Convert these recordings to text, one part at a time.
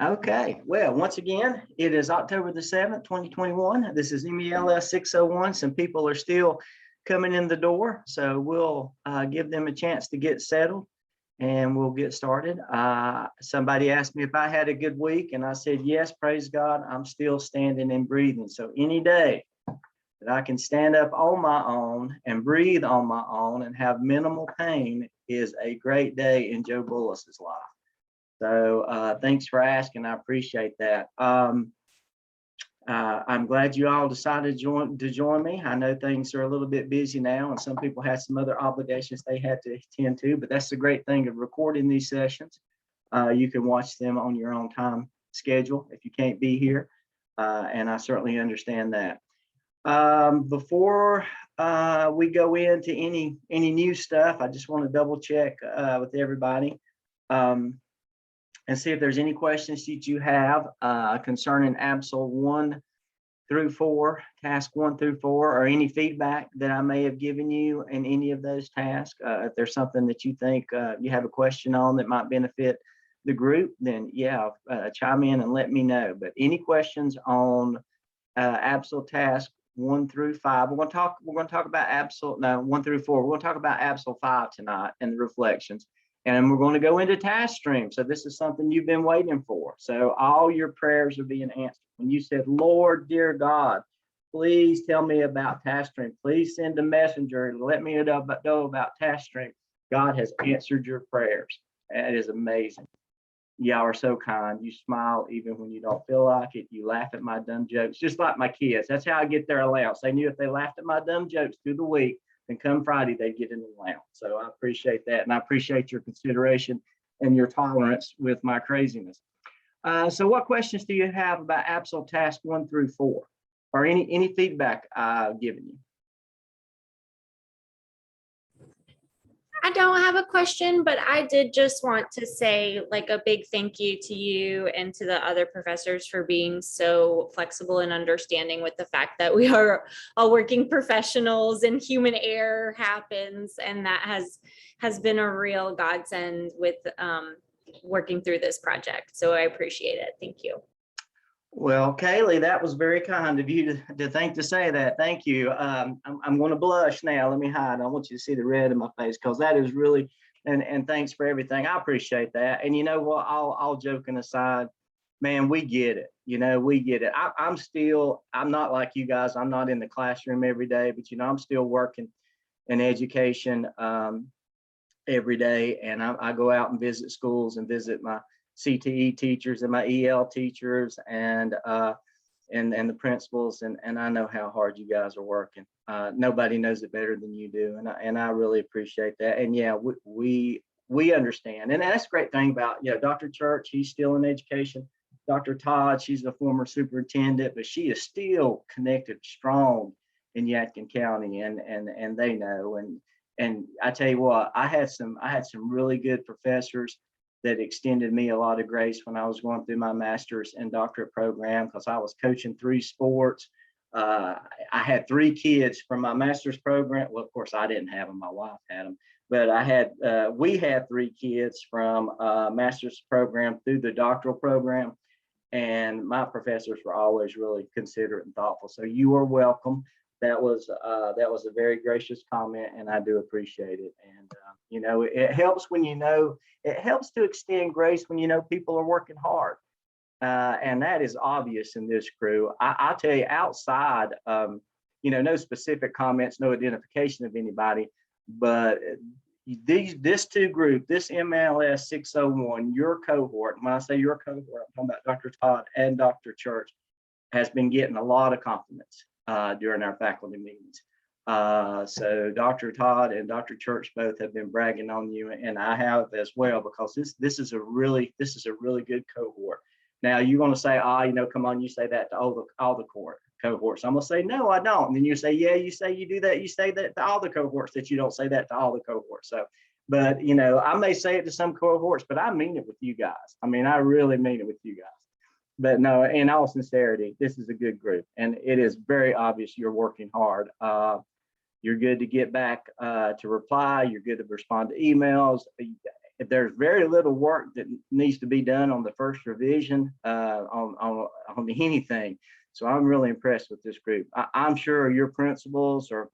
Okay, well, once again, it is October the 7th, 2021. This is MELS 601. Some people are still coming in the door, so we'll give them a chance to get settled and we'll get started. Somebody asked me if I had a good week, and I said, yes, praise God, I'm still standing and breathing. So any day that I can stand up on my own and breathe on my own and have minimal pain is a great day in Joe Bullis's life. So thanks for asking. I appreciate that. I'm glad you all decided to join me. I know things are a little bit busy now, and some people had some other obligations they had to attend to, but that's the great thing of recording these sessions. You can watch them on your own time schedule if you can't be here, and I certainly understand that. Before we go into any new stuff, I just want to double check with everybody. And see if there's any questions that you have concerning ABSL 1 through 4, task 1 through 4, or any feedback that I may have given you in any of those tasks. If there's something that you think you have a question on that might benefit the group, then yeah, chime in and let me know. But any questions on ABSL task 1 through 5, we're going to talk about ABSL 1 through 4. We're going to talk about ABSL 5 tonight and the reflections. And we're going to go into task stream. So this is something you've been waiting for. So all your prayers are being answered. When you said, Lord, dear God, please tell me about task stream. Please send a messenger and let me know about task stream. God has answered your prayers. That is amazing. Y'all are so kind. You smile even when you don't feel like it. You laugh at my dumb jokes, just like my kids. That's how I get their allowance. They knew if they laughed at my dumb jokes through the week, and come Friday, they get an allowance. So I appreciate that. And I appreciate your consideration and your tolerance with my craziness. So what questions do you have about ABSL task 1 through 4, or any feedback I've given you? I don't have a question, but I did just want to say like a big thank you to you and to the other professors for being so flexible and understanding with the fact that we are all working professionals and human error happens. And that has been a real godsend with working through this project. So I appreciate it. Thank you. Well, Kaylee, that was very kind of you to say that. Thank you. I'm going to blush now. Let me hide. I want you to see the red in my face because that is really, and thanks for everything. I appreciate that. And you know what, all joking aside, man, we get it. You know, we get it. I'm not like you guys. I'm not in the classroom every day, but you know, I'm still working in education every day. And I go out and visit schools and visit my CTE teachers and my EL teachers and the principals, and I know how hard you guys are working. Nobody knows it better than you do, and I really appreciate that. And yeah, we understand, and that's a great thing about Dr. Church. He's still in education. Dr. Todd, she's a former superintendent, but she is still connected strong in Yadkin County, and they know. And I tell you what, I had some really good professors that extended me a lot of grace when I was going through my master's and doctorate program, because I was coaching 3 sports. I had 3 kids from my master's program. Well, of course, I didn't have them. My wife had them. But we had 3 kids from master's program through the doctoral program. And my professors were always really considerate and thoughtful. So you are welcome. That was a very gracious comment, and I do appreciate it. And you know, it helps when it helps to extend grace when people are working hard, and that is obvious in this crew. I tell you, outside, no specific comments, no identification of anybody, but this 2 group, this MELS 601, your cohort. When I say your cohort, I'm talking about Dr. Todd and Dr. Church, has been getting a lot of compliments during our faculty meetings. So Dr. Todd and Dr. Church both have been bragging on you, and I have as well, because this is a really good cohort. Now you're going to say, come on, you say that to all the cohorts. I'm going to say, no, I don't. And then you say, yeah, you say you do that. You say that to all the cohorts, that you don't say that to all the cohorts. So, but I may say it to some cohorts, but I mean it with you guys. I mean, I really mean it with you guys. But no, in all sincerity, this is a good group, and it is very obvious you're working hard. You're good to get back to reply. You're good to respond to emails. if there's very little work that needs to be done on the first revision on anything. So I'm really impressed with this group. I'm sure your principals or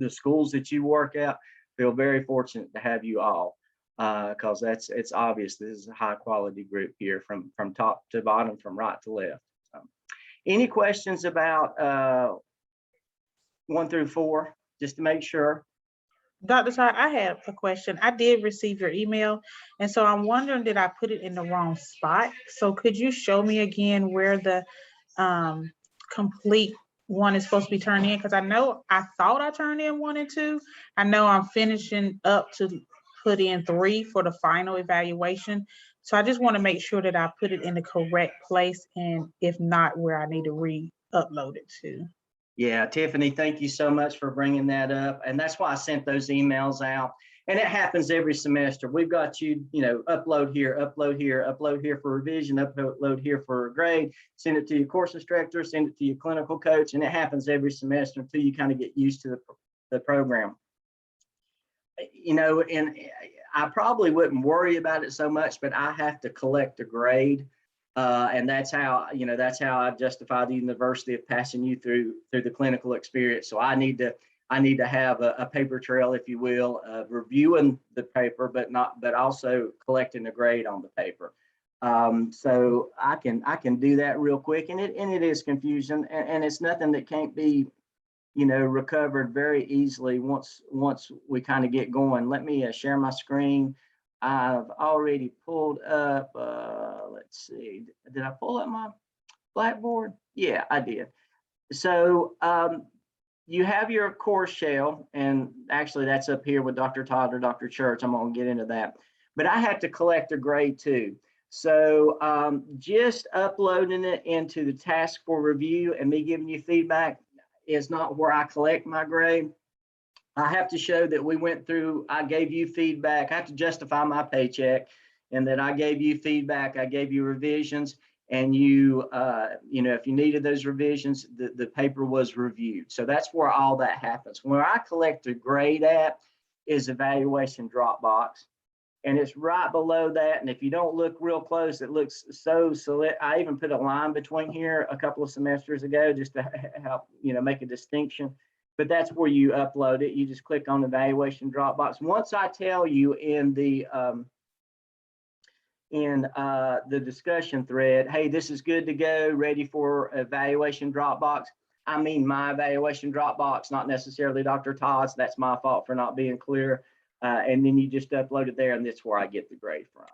the schools that you work at feel very fortunate to have you all, because it's obvious this is a high quality group here from top to bottom, from right to left. Any questions about 1 through 4, just to make sure? Dr. Todd, I have a question. I did receive your email, and so I'm wondering, did I put it in the wrong spot? So could you show me again where the complete one is supposed to be turned in? Because I know I thought I turned in 1 and 2. I know I'm finishing up to put in 3 for the final evaluation. So I just want to make sure that I put it in the correct place, and if not, where I need to re-upload it to. Yeah, Tiffany, thank you so much for bringing that up. And that's why I sent those emails out. And it happens every semester. We've got you, upload here, upload here, upload here for revision, upload here for a grade, send it to your course instructor, send it to your clinical coach. And it happens every semester until you kind of get used to the program. And I probably wouldn't worry about it so much, but I have to collect a grade. And that's how I justify the university of passing you through the clinical experience. So I need to have a paper trail, if you will, of reviewing the paper, but also collecting a grade on the paper. So I can do that real quick, and it is confusion, and it's nothing that can't be, recovered very easily once we kind of get going. Let me share my screen. I've already pulled up, let's see, did I pull up my Blackboard? Yeah, I did. So you have your course shell, and actually that's up here with Dr. Todd or Dr. Church. I'm gonna get into that, but I have to collect a grade too. So just uploading it into the task for review and me giving you feedback is not where I collect my grade. I have to show that we went through, I gave you feedback. I have to justify my paycheck, and that I gave you feedback, I gave you revisions, and you, if you needed those revisions, the paper was reviewed. So that's where all that happens. Where I collect a grade at is evaluation Dropbox, and it's right below that. And if you don't look real close, it looks so solid. I even put a line between here a couple of semesters ago just to help, make a distinction. But that's where you upload it. You just click on evaluation Dropbox. Once I tell you in the discussion thread, hey, this is good to go, ready for evaluation Dropbox. I mean my evaluation Dropbox, not necessarily Dr. Todd's. That's my fault for not being clear. And then you just upload it there, and that's where I get the grade from.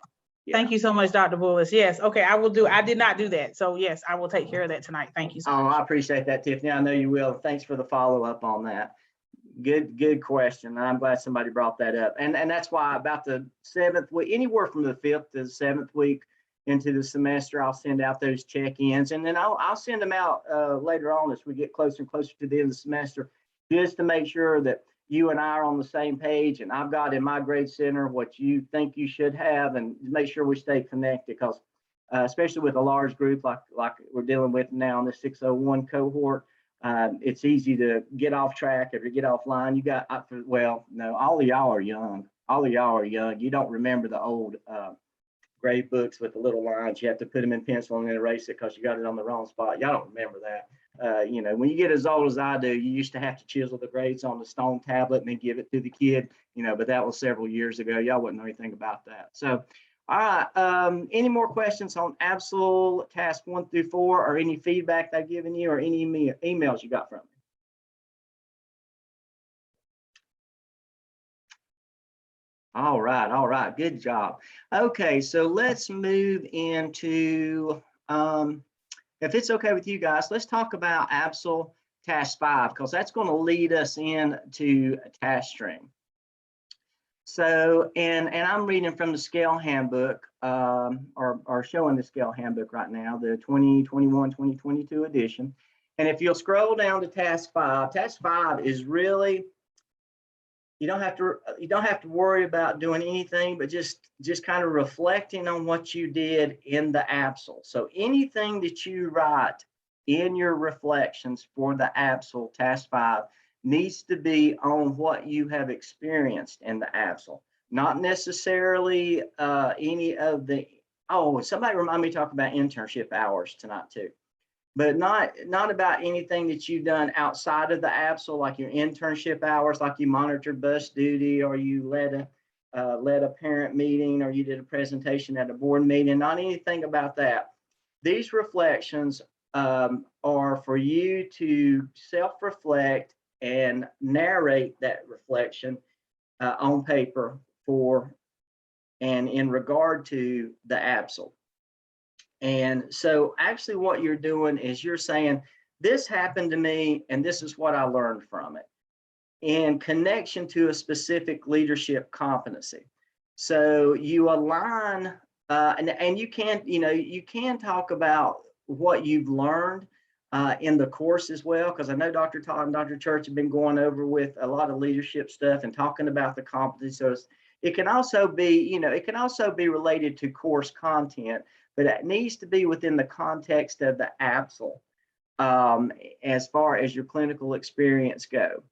Yeah. Thank you so much, Dr. Bullis. Yes, okay, I did not do that. So yes, I will take care of that tonight. Thank you so much. I appreciate that, Tiffany. I know you will. Thanks for the follow-up on that. Good question. I'm glad somebody brought that up. And that's why about the 7th week, anywhere from the 5th to the 7th week into the semester, I'll send out those check-ins, and then I'll send them out later on as we get closer and closer to the end of the semester, just to make sure that you and I are on the same page, and I've got in my grade center what you think you should have, and make sure we stay connected, because especially with a large group like we're dealing with now in the 601 cohort, it's easy to get off track or to get offline. You got, no, all of y'all are young. You don't remember the old grade books with the little lines. You have to put them in pencil and then erase it because you got it on the wrong spot. Y'all don't remember that. When you get as old as I do, you used to have to chisel the grades on the stone tablet and then give it to the kid, but that was several years ago. Y'all wouldn't know anything about that. So, all right. Any more questions on Absol task 1 through 4, or any feedback they've given you, or any emails you got from me? All right. Good job. Okay, so let's move into, if it's okay with you guys, let's talk about Absol task 5, because that's going to lead us into a task string. So, and I'm reading from the scale handbook, or showing the scale handbook right now, the 2021-2022 edition. And if you'll scroll down to task 5 is really, you don't have to worry about doing anything, but just kind of reflecting on what you did in the Absol. So anything that you write in your reflections for the Absol task 5 needs to be on what you have experienced in the Absol. not necessarily any of the, oh, somebody remind me to talk about internship hours tonight too. But not about anything that you've done outside of the ABSL, like your internship hours, like you monitored bus duty, or you led a parent meeting, or you did a presentation at a board meeting, not anything about that. These reflections are for you to self-reflect and narrate that reflection on paper for and in regard to the ABSL. And so actually what you're doing is you're saying, this happened to me and this is what I learned from it in connection to a specific leadership competency. So you align and you can, you can talk about what you've learned in the course as well, because I know Dr. Todd and Dr. Church have been going over with a lot of leadership stuff and talking about the competency. So it can also be, it can also be related to course content, but it needs to be within the context of the ABSL as far as your clinical experience go.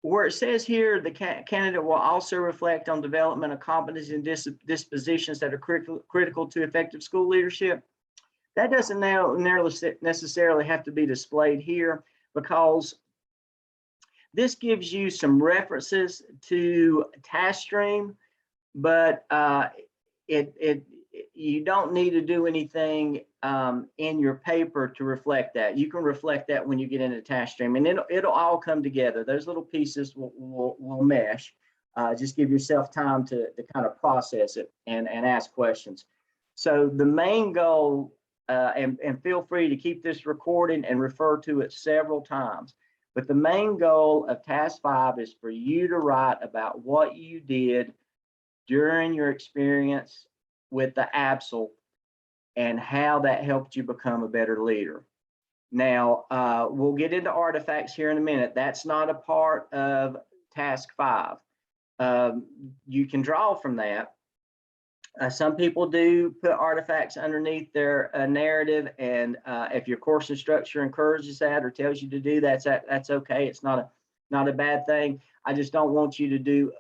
Where it says here, the candidate will also reflect on development of competencies and dispositions that are critical to effective school leadership. That doesn't necessarily have to be displayed here, because this gives you some references to task stream, but you don't need to do anything in your paper to reflect that. You can reflect that when you get into task stream, and it'll all come together. Those little pieces will mesh. Just give yourself time to kind of process it and ask questions. So the main goal, and feel free to keep this recording and refer to it several times, but the main goal of task 5 is for you to write about what you did during your experience with the ABSL and how that helped you become a better leader. Now, we'll get into artifacts here in a minute. That's not a part of task 5. You can draw from that. Some people do put artifacts underneath their narrative, and if your course instructor encourages that or tells you to do that, that's okay. It's not a bad thing. I just don't want you to do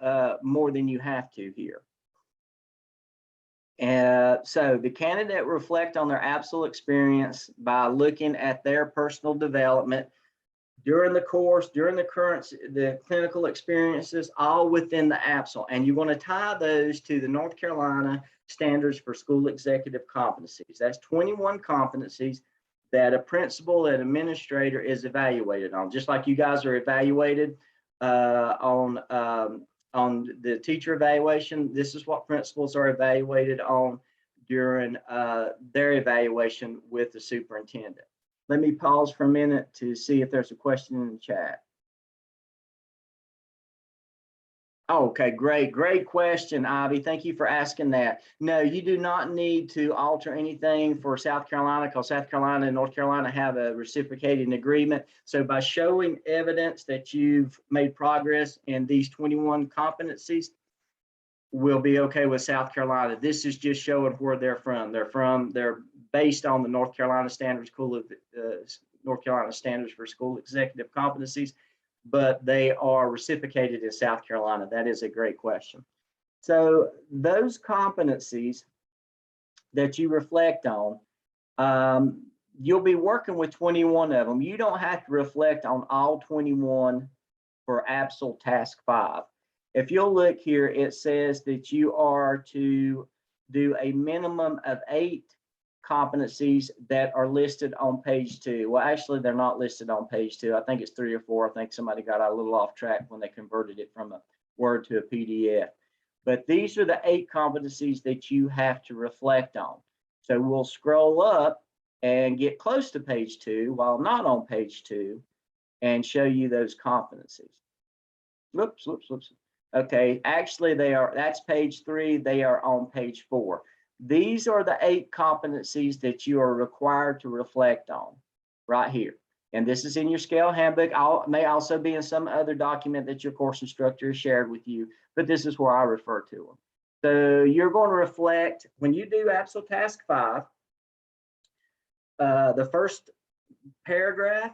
more than you have to here. So the candidate reflect on their ABSL experience by looking at their personal development during the course, during the clinical experiences, all within the ABSL. And you want to tie those to the North Carolina Standards for School Executive Competencies. That's 21 competencies that a principal and administrator is evaluated on, just like you guys are evaluated on the teacher evaluation. This is what principals are evaluated on during their evaluation with the superintendent. Let me pause for a minute to see if there's a question in the chat. Okay, great question, Ivy. Thank you for asking that. No, you do not need to alter anything for South Carolina, because South Carolina and North Carolina have a reciprocating agreement. So by showing evidence that you've made progress in these 21 competencies, we'll be okay with South Carolina. This is just showing where they're from. They're based on the North Carolina Standards for School Executive Competencies, but they are reciprocated in South Carolina. That is a great question. So those competencies that you reflect on, you'll be working with 21 of them. You don't have to reflect on all 21 for ABSL Task 5. If you'll look here, it says that you are to do a minimum of 8 competencies that are listed on page 2. Well, actually, they're not listed on page 2. I think it's 3 or 4. I think somebody got a little off track when they converted it from a Word to a PDF. But these are the 8 competencies that you have to reflect on. So we'll scroll up and get close to page 2 while not on page 2 and show you those competencies. Whoops. Okay, actually that's page 3. They are on page 4. These are the 8 competencies that you are required to reflect on right here. And this is in your scale handbook. May also be in some other document that your course instructor has shared with you, but this is where I refer to them. So you're going to reflect, when you do ABSL Task 5, the first paragraph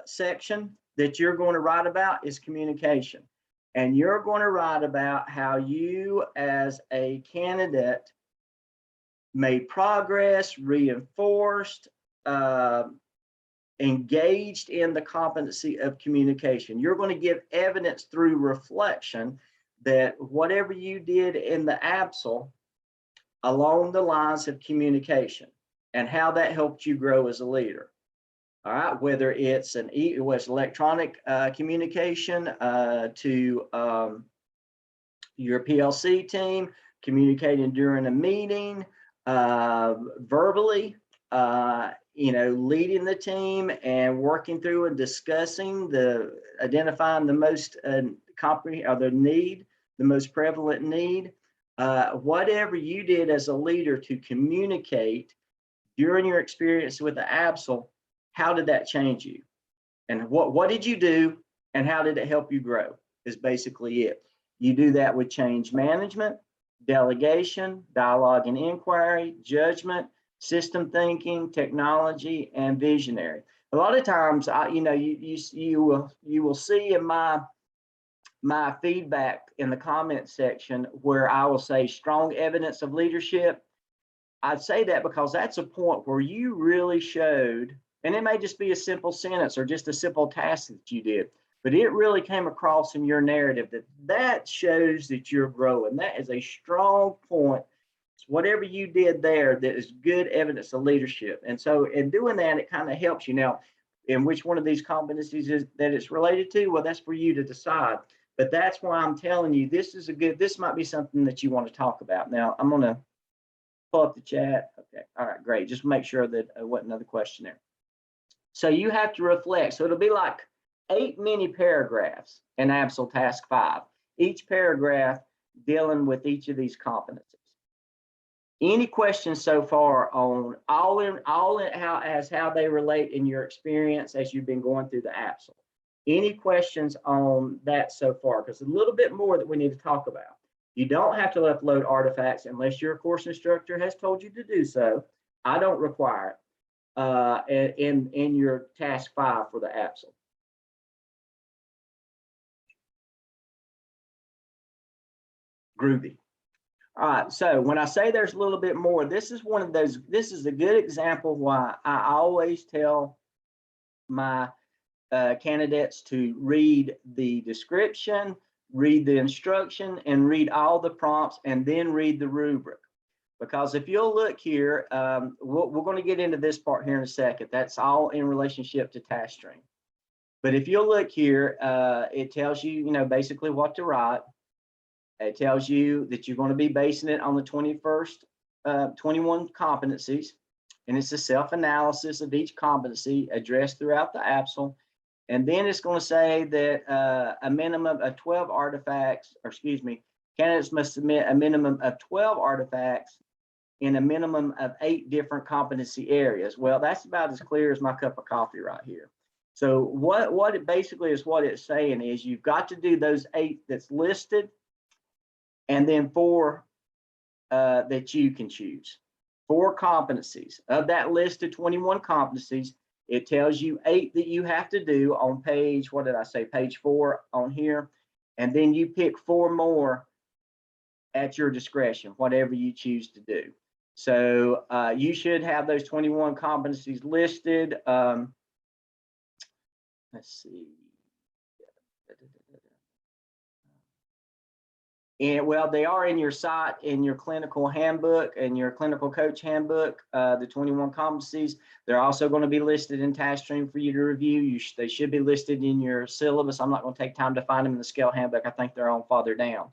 section that you're going to write about is communication. And you're going to write about how you as a candidate made progress, reinforced, engaged in the competency of communication. You're going to give evidence through reflection that whatever you did in the ABSL along the lines of communication and how that helped you grow as a leader. All right, whether it's electronic communication to your PLC team, communicating during a meeting, verbally, leading the team and working through and discussing identifying the most the most prevalent need. Whatever you did as a leader to communicate during your experience with the ABSL, how did that change you? And what did you do and how did it help you grow is basically it. You do that with change management, delegation, dialogue and inquiry, judgment, system thinking, technology, and visionary. A lot of times, you will see in my feedback in the comment section where I will say strong evidence of leadership. I'd say that because that's a point where you really showed, and it may just be a simple sentence or just a simple task that you did, but it really came across in your narrative that shows that you're growing. That is a strong point. Whatever you did there, that is good evidence of leadership. And so in doing that, it kind of helps you. Now, in which one of these competencies is that it's related to, well, that's for you to decide. But that's why I'm telling you, this might be something that you want to talk about. Now, I'm going to pull up the chat. Okay. All right, great. Just make sure that wasn't another question there. So you have to reflect. So it'll be like 8 mini paragraphs in ABSL Task 5, each paragraph dealing with each of these competencies. Any questions so far on how they relate in your experience as you've been going through the ABSL? Any questions on that so far? Because a little bit more that we need to talk about. You don't have to upload artifacts unless your course instructor has told you to do so. I don't require it in your task 5 for the ABSL. Groovy. All right, so when I say there's a little bit more, this is a good example why I always tell my candidates to read the description, read the instruction, and read all the prompts, and then read the rubric. Because if you'll look here, we're going to get into this part here in a second. That's all in relationship to task stream. But if you'll look here, it tells you, basically what to write. It tells you that you're going to be basing it on the 21 competencies, and it's a self-analysis of each competency addressed throughout the ABSL. And then it's going to say that a minimum of 12 artifacts, candidates must submit a minimum of 12 artifacts in a minimum of 8 different competency areas. Well, that's about as clear as my cup of coffee right here. So what it basically is, what it's saying is you've got to do those 8 that's listed, and then 4 that you can choose. 4 competencies. Of that list of 21 competencies, it tells you 8 that you have to do on page, page 4 on here. And then you pick 4 more at your discretion, whatever you choose to do. So you should have those 21 competencies listed. Let's see. And well, they are in your site, in your clinical handbook and your clinical coach handbook, the 21 competencies. They're also going to be listed in task stream for you to review. They should be listed in your syllabus. I'm not going to take time to find them in the scale handbook. I think they're on farther down.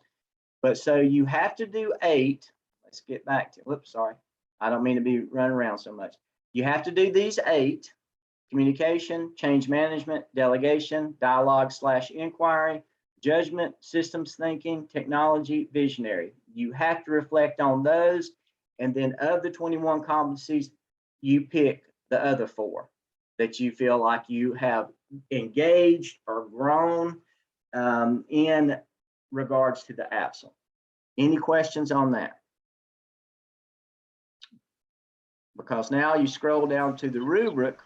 But so you have to do 8. Let's get back to, whoops, sorry. I don't mean to be running around so much. You have to do these 8: communication, change management, delegation, dialogue/inquiry, judgment, systems thinking, technology, visionary. You have to reflect on those. And then of the 21 competencies, you pick the other 4 that you feel like you have engaged or grown in regards to the ABSL. Any questions on that? Because now you scroll down to the rubric.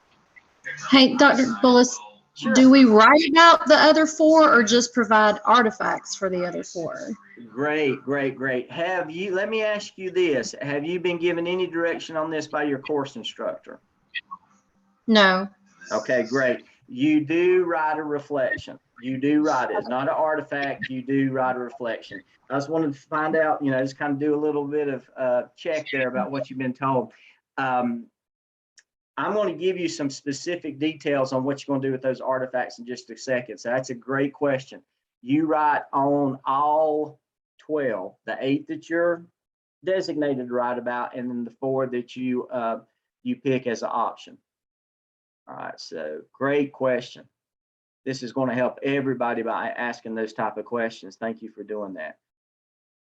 Hey, Dr. Bullis, Sure. Do we write about the other 4 or just provide artifacts for the other 4? Great, great, great. Let me ask you this. Have you been given any direction on this by your course instructor? No. Okay, great. You do write a reflection. You do write it. It's not an artifact. You do write a reflection. I just wanted to find out, just kind of do a little bit of check there about what you've been told. I'm going to give you some specific details on what you're going to do with those artifacts in just a second. So that's a great question. You write on all 12, the 8 that you're designated to write about, and then the 4 that you pick as an option. All right, so great question. This is going to help everybody by asking those type of questions. Thank you for doing that.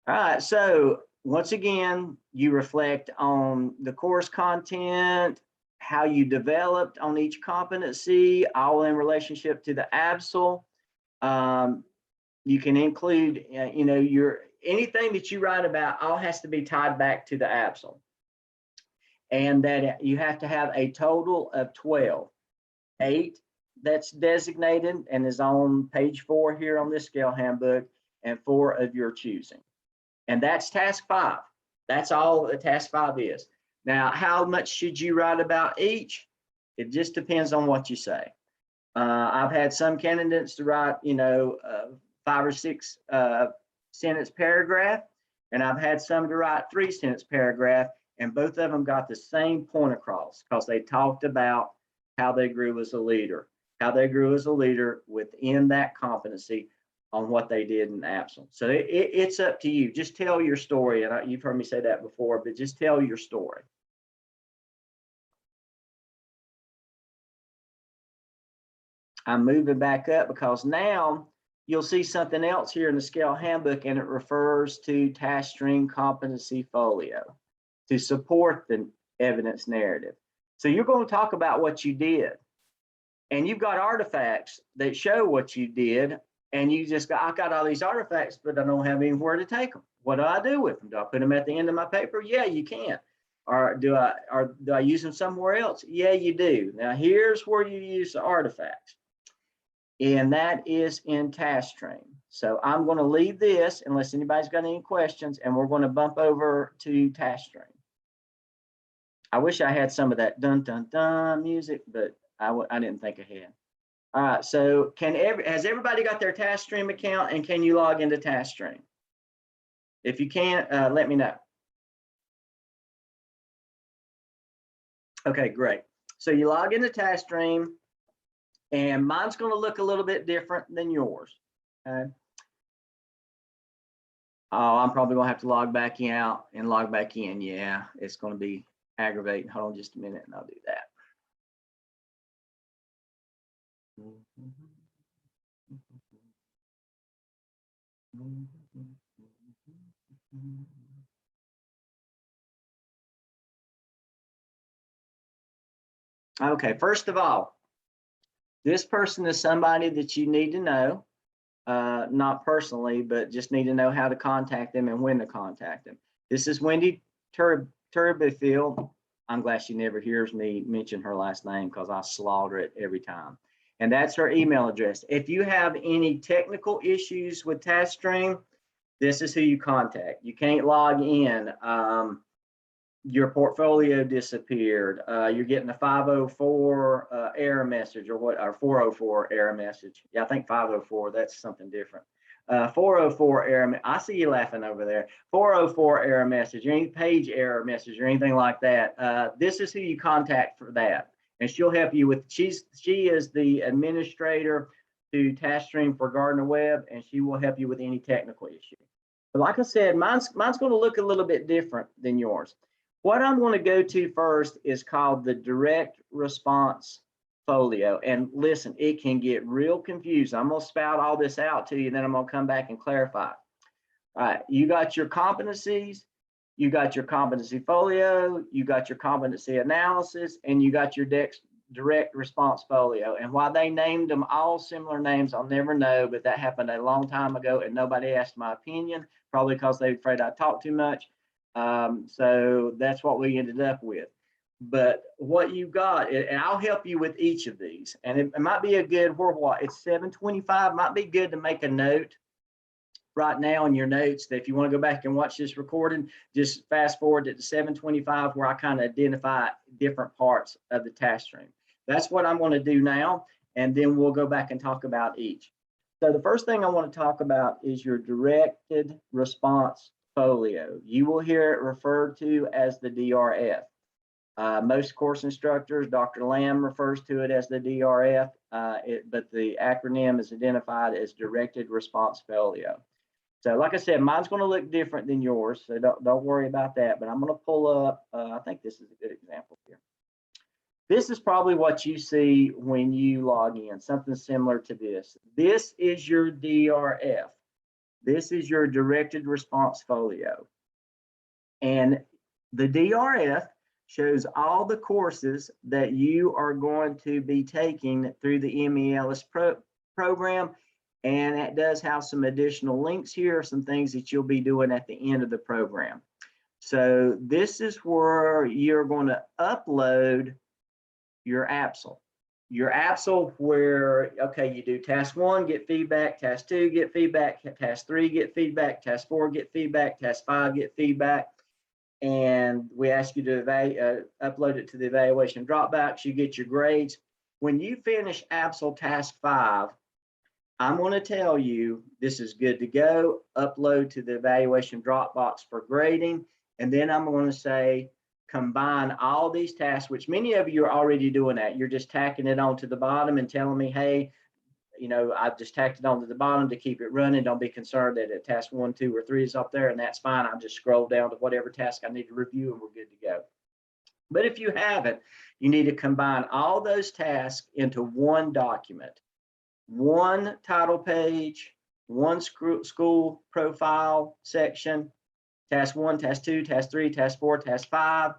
All right, so once again, you reflect on the course content, how you developed on each competency, all in relationship to the ABSL. You can include, anything that you write about, all has to be tied back to the ABSL. And that you have to have a total of 12, 8 that's designated and is on page 4 here on this scale handbook, and 4 of your choosing. And that's task 5. That's all the task 5 is. Now, how much should you write about each? It just depends on what you say. I've had some candidates to write, 5 or 6 sentence paragraph, and I've had some to write 3 sentence paragraph, and both of them got the same point across because they talked about how they grew as a leader, within that competency on what they did in ABSL. So it's up to you. Just tell your story. And you've heard me say that before, but just tell your story. I'm moving back up because now you'll see something else here in the scale handbook, and it refers to task stream competency folio to support the evidence narrative. So you're going to talk about what you did, and you've got artifacts that show what you did. And you just got, I got all these artifacts, but I don't have anywhere to take them. What do I do with them? Do I put them at the end of my paper? Yeah, you can. Or do I use them somewhere else? Yeah, you do. Now here's where you use the artifacts. And that is in task stream. So I'm going to leave this unless anybody's got any questions, and we're going to bump over to task stream. I wish I had some of that dun dun dun music, but I didn't think ahead. All right, so has everybody got their task stream account, and can you log into task stream? If you can't, let me know. Okay, great. So you log into task stream, and mine's going to look a little bit different than yours. Okay. Oh, I'm probably going to have to log back out and log back in. Yeah, it's going to be aggravating. Hold on just a minute, and I'll do that. Okay, first of all, this person is somebody that you need to know, not personally, but just need to know how to contact them and when to contact them. This is Wendy Turbyfield. I'm glad she never hears me mention her last name because I slaughter it every time. And that's her email address. If you have any technical issues with TaskStream, this is who you contact. You can't log in. Your portfolio disappeared. You're getting a 504 error message, or 404 error message. Yeah, I think 504, that's something different. 404 error, I see you laughing over there. 404 error message, or any page error message or anything like that. This is who you contact for that. And she'll help you with, she is the administrator to TaskStream for Gardner Webb, and she will help you with any technical issue. But like I said, mine's going to look a little bit different than yours. What I'm going to go to first is called the direct response folio. And listen, it can get real confusing. I'm going to spout all this out to you, then I'm going to come back and clarify. All right, you got your competencies, you got your competency folio, you got your competency analysis, and you got your direct response folio. And why they named them all similar names, I'll never know, but that happened a long time ago and nobody asked my opinion, probably because they're afraid I talk too much. So that's what we ended up with. But what you got, and I'll help you with each of these, and it might be a good, it's 7:25, might be good to make a note right now in your notes that if you want to go back and watch this recording, just fast forward to 7:25 where I kind of identify different parts of the task stream. That's what I'm going to do now, and then we'll go back and talk about each. So the first thing I want to talk about is your directed response folio. You will hear it referred to as the DRF. Most course instructors, Dr. Lamb refers to it as the DRF, but the acronym is identified as Directed Response Folio. So like I said, mine's going to look different than yours, so don't worry about that, but I'm going to pull up, I think this is a good example here. This is probably what you see when you log in, something similar to this. This is your DRF. This is your Directed Response Folio. And the DRF shows all the courses that you are going to be taking through the MELS program. And it does have some additional links here, some things that you'll be doing at the end of the program. So this is where you're going to upload your APSL. Your APSL where, okay, you do task 1, get feedback, task 2, get feedback, task 3, get feedback, task 4, get feedback, task 5, get feedback. And we ask you to upload it to the evaluation Dropbox. You get your grades. When you finish APSL task 5, I'm going to tell you this is good to go. Upload to the evaluation Dropbox for grading. And then I'm going to say, combine all these tasks, which many of you are already doing that. You're just tacking it onto the bottom and telling me, hey, you know, I've just tacked it onto the bottom to keep it running. Don't be concerned that at task 1, 2, or 3 is up there, and that's fine. I'll just scroll down to whatever task I need to review and we're good to go. But if you haven't, you need to combine all those tasks into one document, one title page, one school profile section, task 1, task 2, task 3, task 4, task 5,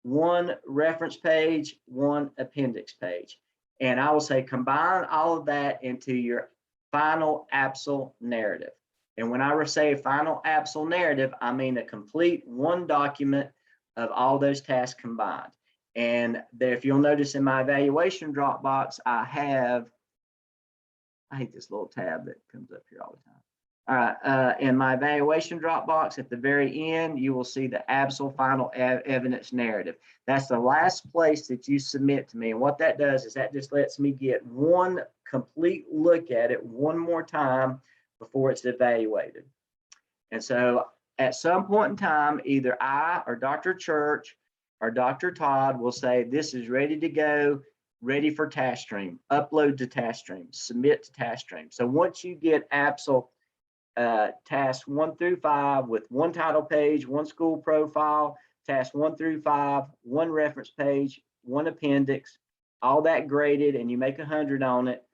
one reference page, one appendix page. And I will say combine all of that into your final APSL narrative. And when I say final APSL narrative, I mean a complete one document of all those tasks combined. And there, if you'll notice in my evaluation Dropbox, I hate this little tab that comes up here all the time. All right, in my evaluation Dropbox at the very end, you will see the APSL final evidence narrative. That's the last place that you submit to me. And what that does is that just lets me get one complete look at it one more time before it's evaluated. And so at some point in time, either I or Dr. Church or Dr. Todd will say, this is ready to go, ready for task stream, upload to task stream, submit to task stream. So once you get APSL tasks 1 through 5 with one title page, one school profile, tasks 1 through 5, one reference page, one appendix, all that graded, and you make 100 on it,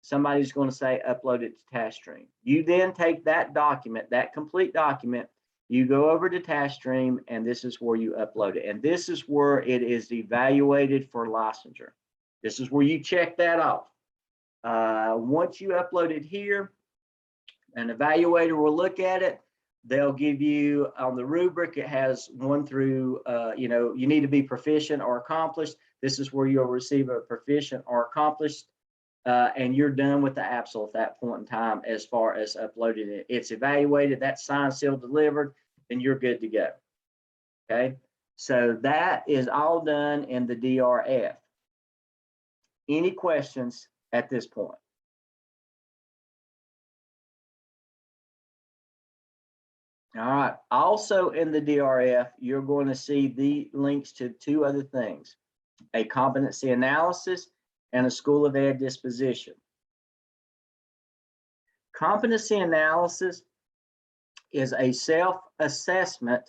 somebody's going to say upload it to task stream. You then take that document, that complete document, you go over to task stream, and this is where you upload it. And this is where it is evaluated for licensure. This is where you check that off. Once you upload it here, an evaluator will look at it. They'll give you on the rubric, it has 1 through, you need to be proficient or accomplished. This is where you'll receive a proficient or accomplished, and you're done with the APSL at that point in time as far as uploading it. It's evaluated, that's signed, sealed, delivered, and you're good to go. Okay, so that is all done in the DRF. Any questions at this point? All right, also in the DRF, you're going to see the links to 2 other things, a competency analysis and a School of Ed disposition. Competency analysis is a self-assessment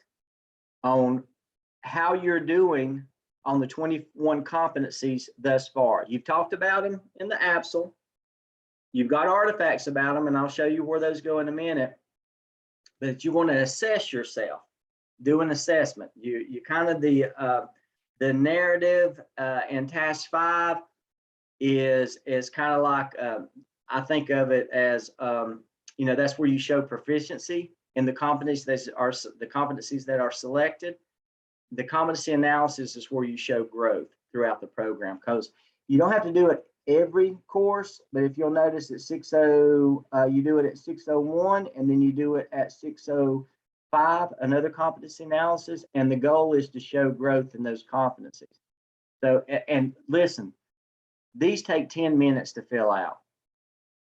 on how you're doing on the 21 competencies thus far. You've talked about them in the APSL. You've got artifacts about them, and I'll show you where those go in a minute. But you want to assess yourself, do an assessment. You kind of the narrative in task 5 is kind of like I think of it as that's where you show proficiency in the competencies that are selected. the competency analysis is where you show growth throughout the program, because you don't have to do it every course, but if you'll notice at 60, you do it at 601, and then you do it at 605, another competency analysis, and the goal is to show growth in those competencies. So, and listen, these take 10 minutes to fill out.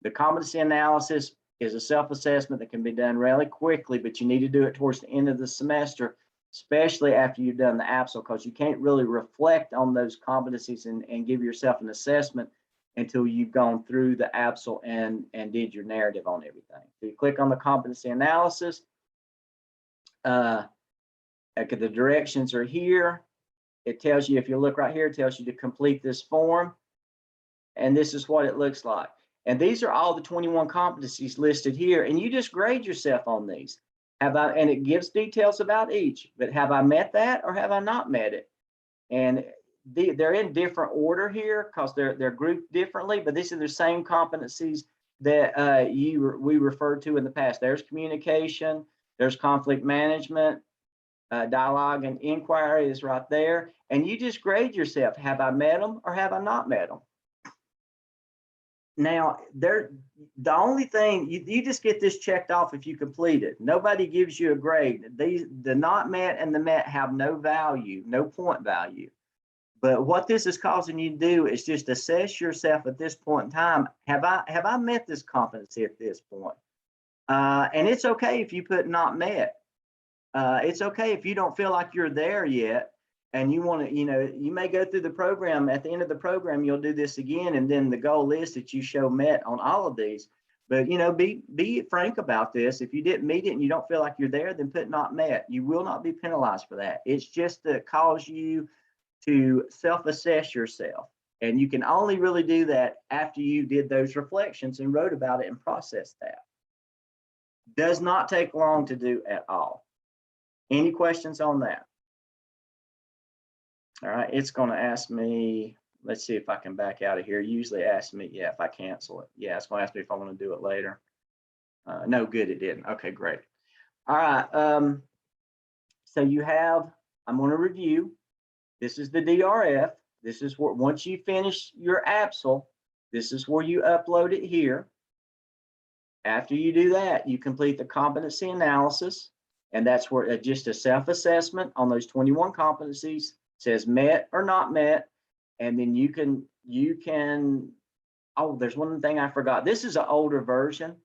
The competency analysis is a self-assessment that can be done really quickly, but you need to do it towards the end of the semester, especially after you've done the APSL, because you can't really reflect on those competencies and give yourself an assessment until you've gone through the APSL and did your narrative on everything. So you click on the competency analysis. The directions are here. It tells you, if you look right here, it tells you to complete this form. And this is what it looks like. And these are all the 21 competencies listed here. And you just grade yourself on these. And it gives details about each, but have I met that or have I not met it? And they're in different order here because they're grouped differently, but these are the same competencies that we referred to in the past. There's communication, there's conflict management, dialogue and inquiry is right there. And you just grade yourself. Have I met them or have I not met them? Now, the only thing, you just get this checked off if you complete it. Nobody gives you a grade. The not met and the met have no value, no point value. But what this is causing you to do is just assess yourself at this point in time. Have I met this competency at this point? And it's okay if you put not met. It's okay if you don't feel like you're there yet. And you want to, you may go through the program. At the end of the program, you'll do this again. And then the goal is that you show met on all of these. But, be frank about this. If you didn't meet it and you don't feel like you're there, then put not met. You will not be penalized for that. It's just to cause you to self-assess yourself. And you can only really do that after you did those reflections and wrote about it and processed that. Does not take long to do at all. Any questions on that? All right, it's going to ask me, let's see if I can back out of here. Usually asks me, yeah, if I cancel it. Yeah, it's going to ask me if I want to do it later. No, good, it didn't. Okay, great. All right, so you have, I'm going to review. This is the DRF. This is where, once you finish your APSL, this is where you upload it here. After you do that, you complete the competency analysis, and that's where just a self-assessment on those 21 competencies. Says met or not met, and then you can oh, there's one thing I forgot. This is an older version.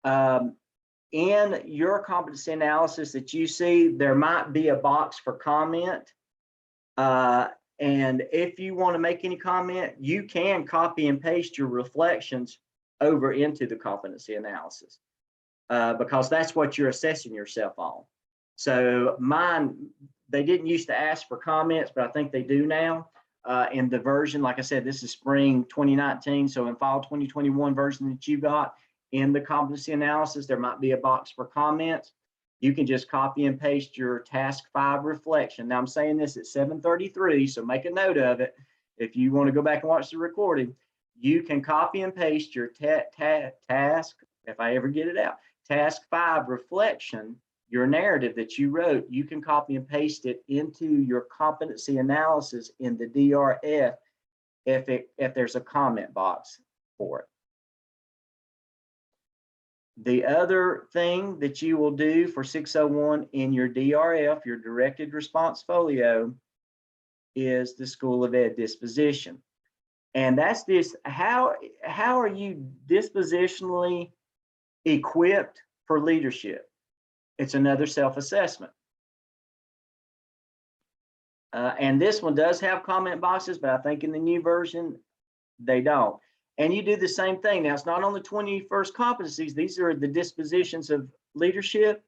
In your competency analysis that you see, there might be a box for comment, and if you want to make any comment, you can copy and paste your reflections over into the competency analysis, because that's what you're assessing yourself on. So mine, they didn't used to ask for comments, but I think they do now. In the version, like I said, this is spring 2019. So in fall 2021 version that you got, in the competency analysis, there might be a box for comments. You can just copy and paste your task 5 reflection. Now I'm saying this at 7:33, so make a note of it. If you want to go back and watch the recording, you can copy and paste your task, if I ever get it out, task 5 reflection, your narrative that you wrote, you can copy and paste it into your competency analysis in the DRF if there's a comment box for it. The other thing that you will do for 601 in your DRF, your directed response folio, is the School of Ed Disposition. And that's this, how are you dispositionally equipped for leadership? It's another self-assessment. And this one does have comment boxes, but I think in the new version, they don't. And you do the same thing. Now, it's not on the 21st competencies. These are the dispositions of leadership.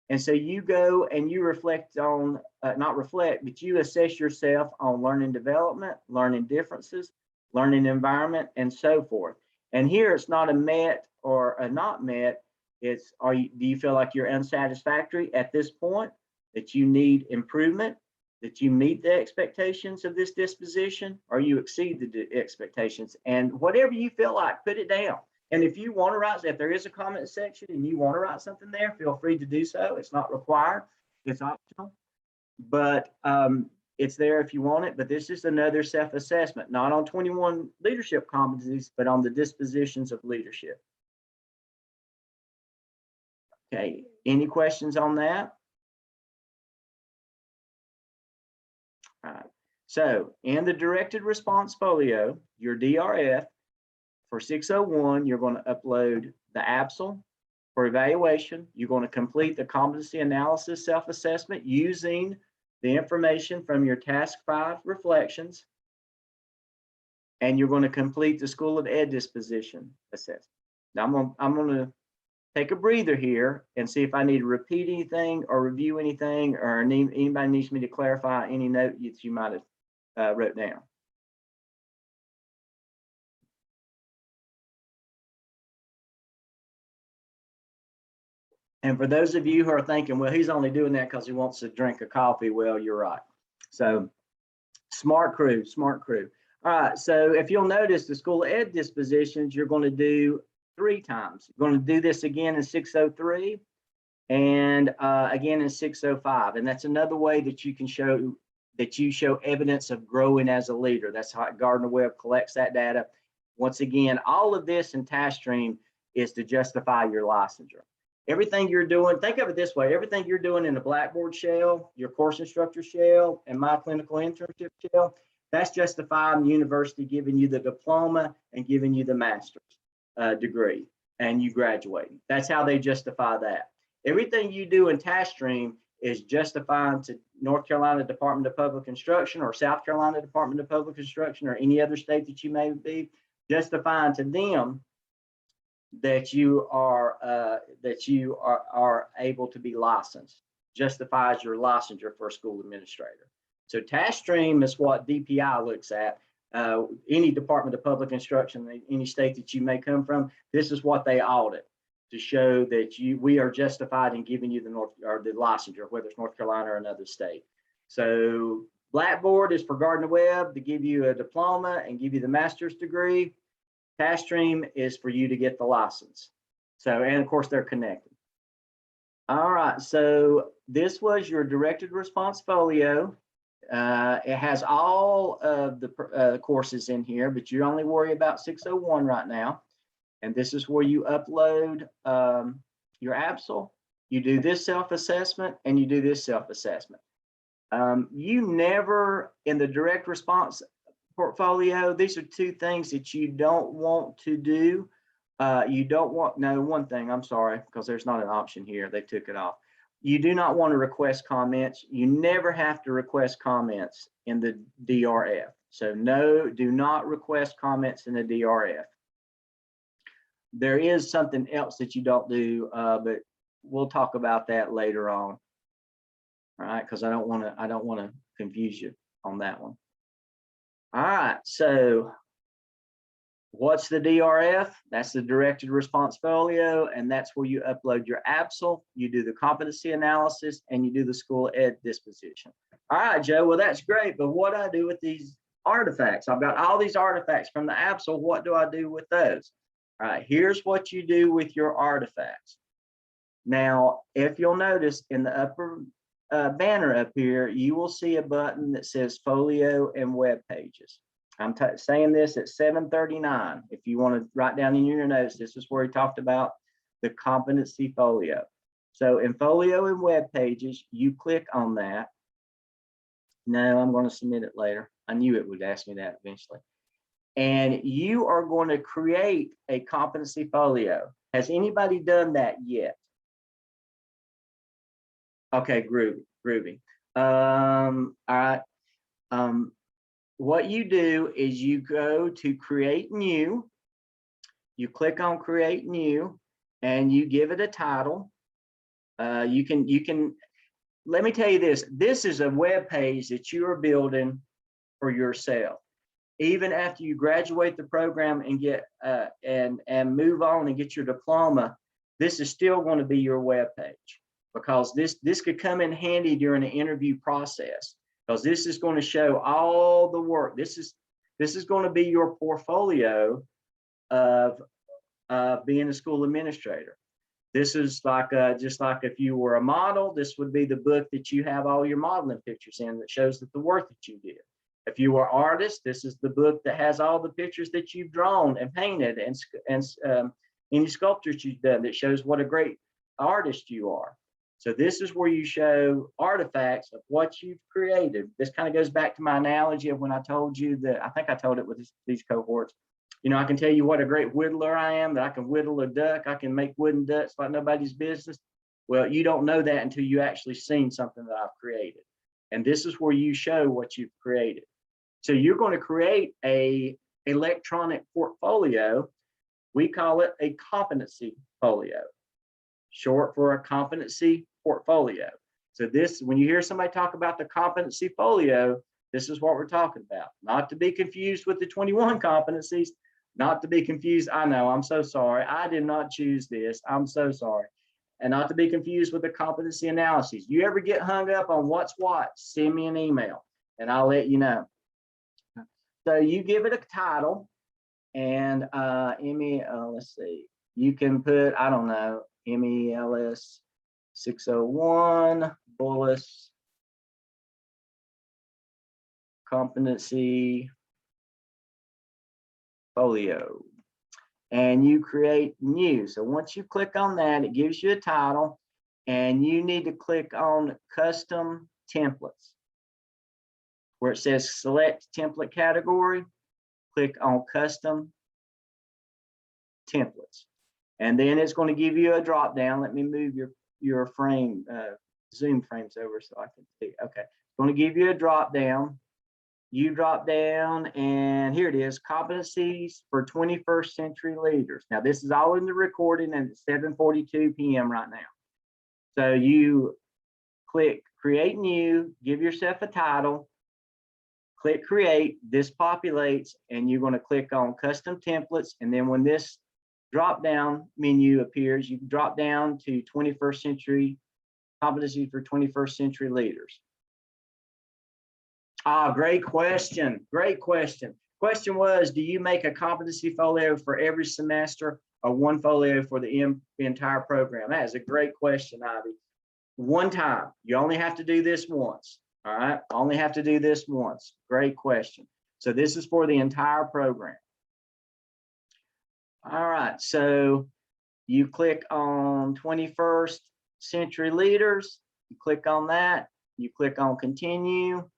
And so you go and you reflect on, not reflect, but you assess yourself on learning development, learning differences, learning environment, and so forth. And here it's not a met or a not met. It's, do you feel like you're unsatisfactory at this point, that you need improvement, that you meet the expectations of this disposition, or you exceed the expectations? And whatever you feel like, put it down. And if you want to write, if there is a comment section and you want to write something there, feel free to do so. It's not required, it's optional. but it's there if you want it. But this is another self-assessment, not on 21 leadership competencies, but on the dispositions of leadership. Okay, any questions on that? All right, so in the directed response folio, your DRF for 601, you're going to upload the ABSL for evaluation. You're going to complete the competency analysis self-assessment using the information from your task 5 reflections. And you're going to complete the School of Ed Disposition assessment. Now I'm going to take a breather here and see if I need to repeat anything or review anything, or anybody needs me to clarify any note that you might have wrote down. And for those of you who are thinking, well, he's only doing that because he wants to drink a coffee, well, you're right. So smart crew, smart crew. All right, so if you'll notice the School of Ed dispositions, you're going to do 3 times. You're going to do this again in 603 and again in 605. And that's another way that you can show that you show evidence of growing as a leader. That's how Gardner-Webb collects that data. Once again, all of this in TaskStream is to justify your licensure. Everything you're doing, think of it this way, everything you're doing in the Blackboard shell, your course instructor shell, and my clinical internship shell, that's justifying the university giving you the diploma and giving you the master's degree, and you graduate. That's how they justify that. Everything you do in TaskStream is justifying to North Carolina Department of Public Instruction or South Carolina Department of Public Instruction or any other state that you may be, justifying to them that you are able to be licensed, justifies your licensure for a school administrator. So TaskStream is what DPI looks at. Any Department of Public Instruction, any state that you may come from, this is what they audit to show that we are justified in giving you the licensure, whether it's North Carolina or another state. So Blackboard is for Gardner-Webb to give you a diploma and give you the master's degree. TaskStream is for you to get the license. So, and of course they're connected. All right, so this was your directed response folio. It has all of the courses in here, but you only worry about 601 right now. And this is where you upload your ABSL. You do this self-assessment and you do this self-assessment. You never, in the direct response portfolio, these are 2 things that you don't want to do. You don't want, no, one thing, I'm sorry, because there's not an option here. They took it off. You do not want to request comments. You never have to request comments in the DRF. So no, do not request comments in the DRF. There is something else that you don't do, but we'll talk about that later on. All right, because I don't want to confuse you on that one. All right, so what's the DRF? That's the directed response folio, and that's where you upload your ABSL, you do the competency analysis, and you do the School Ed disposition. All right, Joe, well, that's great, but what do I do with these artifacts? I've got all these artifacts from the ABSL. What do I do with those? All right, here's what you do with your artifacts. Now, if you'll notice in the upper banner up here, you will see a button that says Folio and Web Pages. I'm saying this at 7:39. If you want to write down in your notes, this is where he talked about the Competency Folio. So in Folio and Web Pages, you click on that. No, I'm going to submit it later. I knew it would ask me that eventually. And you are going to create a Competency Folio. Has anybody done that yet? Okay, groovy. All right. What you do is you go to Create New. You click on Create New, and you give it a title. You can. Let me tell you this. This is a web page that you are building for yourself. Even after you graduate the program and get and move on and get your diploma, this is still going to be your web page, because this could come in handy during the interview process, because this is going to show all the work. This is going to be your portfolio of being a school administrator. This is like just like if you were a model, this would be the book that you have all your modeling pictures in that shows that the work that you did. If you were an artist, this is the book that has all the pictures that you've drawn and painted and any sculptures you've done that shows what a great artist you are. So this is where you show artifacts of what you've created. This kind of goes back to my analogy of when I told you that, I think I told it with these cohorts. You know, I can tell you what a great whittler I am, that I can whittle a duck, I can make wooden ducks like nobody's business. Well, you don't know that until you actually seen something that I've created. And this is where you show what you've created. So you're going to create a electronic portfolio. We call it a competency folio, short for a competency portfolio. So this, when you hear somebody talk about the competency folio, this is what we're talking about. Not to be confused with the 21 competencies, not to be confused. I know, I'm so sorry. I did not choose this. I'm so sorry. And not to be confused with the competency analysis. You ever get hung up on what's what, send me an email and I'll let you know. So you give it a title and let's see, you can put, I don't know, MELS 601 Bullis Competency Folio, and you create new. So once you click on that, it gives you a title, and you need to click on custom templates where it says select template category. Click on custom templates, and then it's going to give you a drop down. Let me move your frame, Zoom frames over so I can see. Okay, it's going to give you a drop down. You drop down, and here it is, competencies for 21st century leaders. Now this is all in the recording, and it's 7:42 p.m. right now. So you click create new, give yourself a title, click create, this populates, and you're going to click on custom templates. And then when this drop down menu appears, you can drop down to 21st century competencies for 21st century leaders. Ah, great question. Great question. Question was, do you make a competency folio for every semester or one folio for the entire program? That is a great question, Ivy. One time. You only have to do this once. All right. Only have to do this once. Great question. So this is for the entire program. All right. So you click on 21st century leaders. You click on that. You click on continue.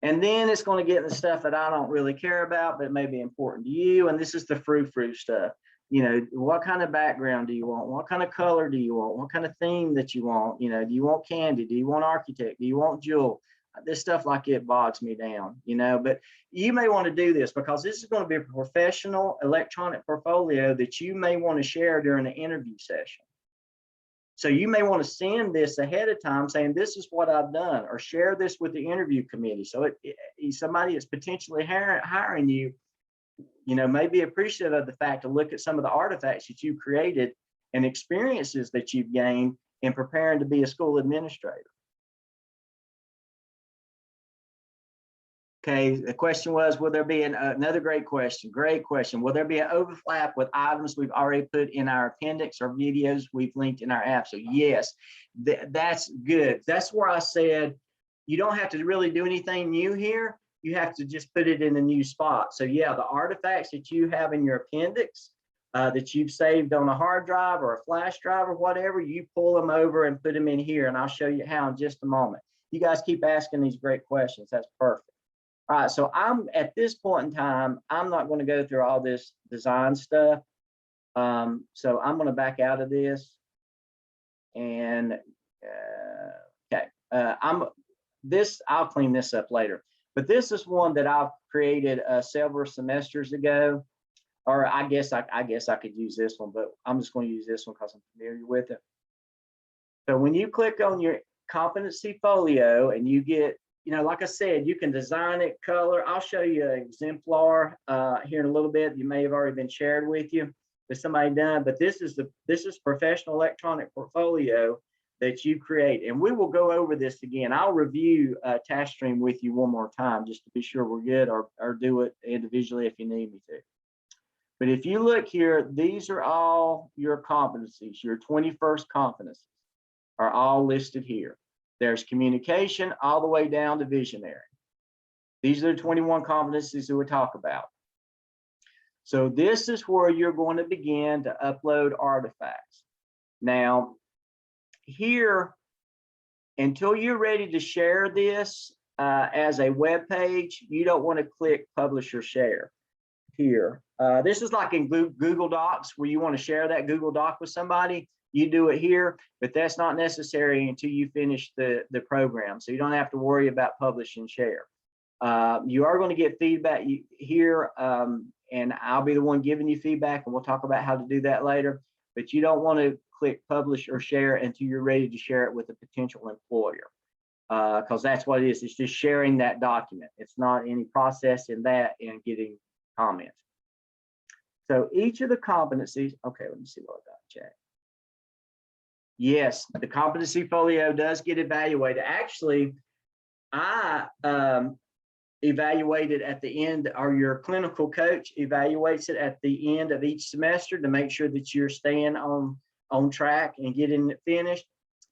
And then it's going to get the stuff that I don't really care about, but it may be important to you. And this is the frou-frou stuff. You know, what kind of background do you want? What kind of color do you want? What kind of theme that you want? You know, do you want candy? Do you want architect? Do you want jewel? This stuff like it bogs me down, you know, but you may want to do this because this is going to be a professional electronic portfolio that you may want to share during the interview session. So you may want to send this ahead of time saying, this is what I've done, or share this with the interview committee. So somebody that's potentially hiring you, you know, may be appreciative of the fact to look at some of the artifacts that you created and experiences that you've gained in preparing to be a school administrator. Okay, the question was, will there be another great question? Great question. Will there be an overlap with items we've already put in our appendix or videos we've linked in our app? So yes, that's good. That's where I said, you don't have to really do anything new here. You have to just put it in a new spot. So yeah, the artifacts that you have in your appendix that you've saved on a hard drive or a flash drive or whatever, you pull them over and put them in here, and I'll show you how in just a moment. You guys keep asking these great questions. That's perfect. All right, so I'm at this point in time, I'm not going to go through all this design stuff. So I'm going to back out of this. And okay, I'll clean this up later. But this is one that I've created several semesters ago. Or I guess I could use this one, but I'm just going to use this one because I'm familiar with it. So when you click on your competency folio and you get, you know, like I said, you can design it, color. I'll show you an exemplar here in a little bit. You may have already been shared with you with somebody done, but this is professional electronic portfolio that you create. And we will go over this again. I'll review Task Stream with you one more time just to be sure we're good, or do it individually if you need me to. But if you look here, these are all your competencies, your 21st competencies are all listed here. There's communication all the way down to visionary. These are the 21 competencies that we talk about. So this is where you're going to begin to upload artifacts. Now, here, until you're ready to share this as a web page, you don't want to click publish or share here. This is like in Google Docs where you want to share that Google Doc with somebody. You do it here, but that's not necessary until you finish the program. So you don't have to worry about publish and share. You are going to get feedback here, and I'll be the one giving you feedback, and we'll talk about how to do that later. But you don't want to click publish or share until you're ready to share it with a potential employer, because that's what it is. It's just sharing that document. It's not any process in that and getting comments. So each of the competencies, okay, let me see what I got checked. Yes, the competency folio does get evaluated. Actually, I evaluated at the end, or your clinical coach evaluates it at the end of each semester to make sure that you're staying on track and getting it finished.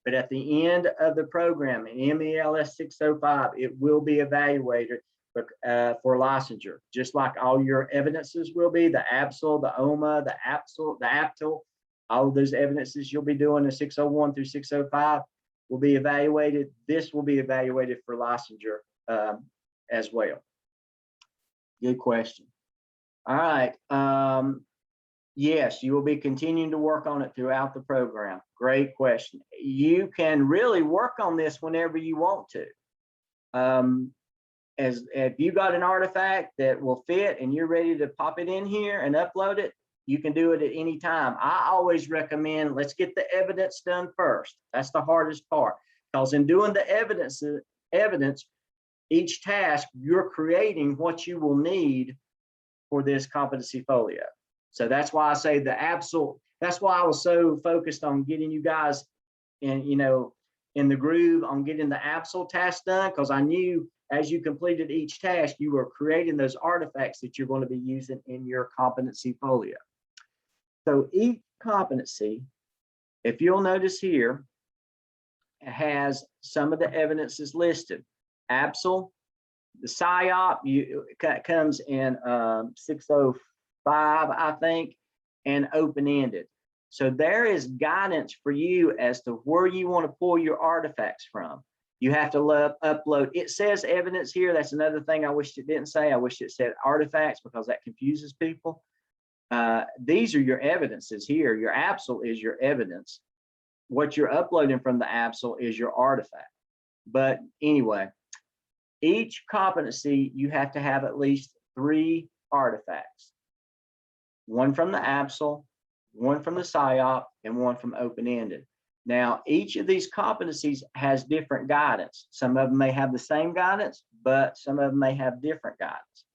But at the end of the program in MELS 605, it will be evaluated for licensure, just like all your evidences will be, the ABSL, the OMA, the APSL, the APTL, all of those evidences you'll be doing in 601 through 605 will be evaluated. This will be evaluated for licensure as well. Good question. All right. Yes, you will be continuing to work on it throughout the program. Great question. You can really work on this whenever you want to. As if you got an artifact that will fit and you're ready to pop it in here and upload it, you can do it at any time. I always recommend, let's get the evidence done first. That's the hardest part, because in doing the evidence, each task, you're creating what you will need for this competency folio. So that's why I say the absolute, that's why I was so focused on getting you guys in, in the groove on getting the absolute task done, because I knew as you completed each task, you were creating those artifacts that you're going to be using in your competency folio. So each competency, if you'll notice here, has some of the evidences listed. ABSL, the PSYOP comes in 605, I think, and open-ended. So there is guidance for you as to where you want to pull your artifacts from. You have to upload. It says evidence here. That's another thing I wish it didn't say. I wish it said artifacts, because that confuses people. These are your evidences here. Your ABSL is your evidence. What you're uploading from the ABSL is your artifact. But anyway, each competency, you have to have at least 3 artifacts. One from the ABSL, one from the PSYOP, and one from open-ended. Now, each of these competencies has different guidance. Some of them may have the same guidance, but some of them may have different guidance.